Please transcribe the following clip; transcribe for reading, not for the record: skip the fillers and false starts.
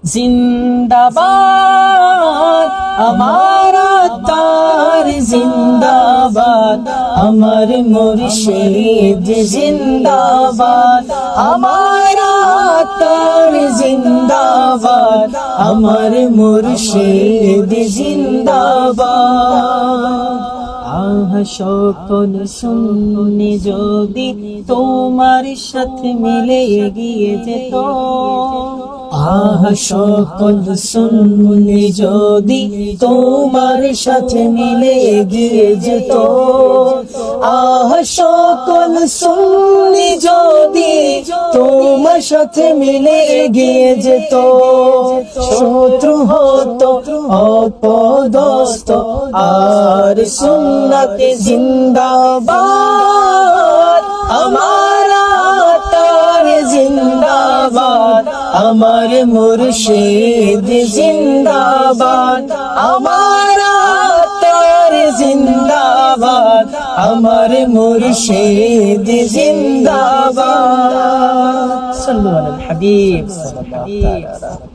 জিন্দাবাদ আমার তার জিন্দাবাদ, আমার মুর্শিদ জিন্দাবাদ, আমার তার জিন্দাবাদ, আমার মুর্শিদ জিন্দাবাদ। আহ সকল সুন্নি যদি তোমার সাথে মিলে এগিয়ে যেত, আহ সকল সুন্নি যদি তোমার সাথে মিলে এগিয়ে যেত, আহ সকল সুন্নি যদি তোমার সাথে মিলে এগিয়ে যেত, শত্রু হতো অপদস্থ আর সুন্নতে জিন্দাবাদ, আমার তার জিন্দাবাদ, আমার মুর্শিদ জিন্দাবাদ, আমার তার জিন্দাবাদ, আমার মুর্শিদ জিন্দাবাদ। সাল্লু আলাল হাবিব সাল্লাল্লাহু আলাইহি ওয়া সাল্লাম।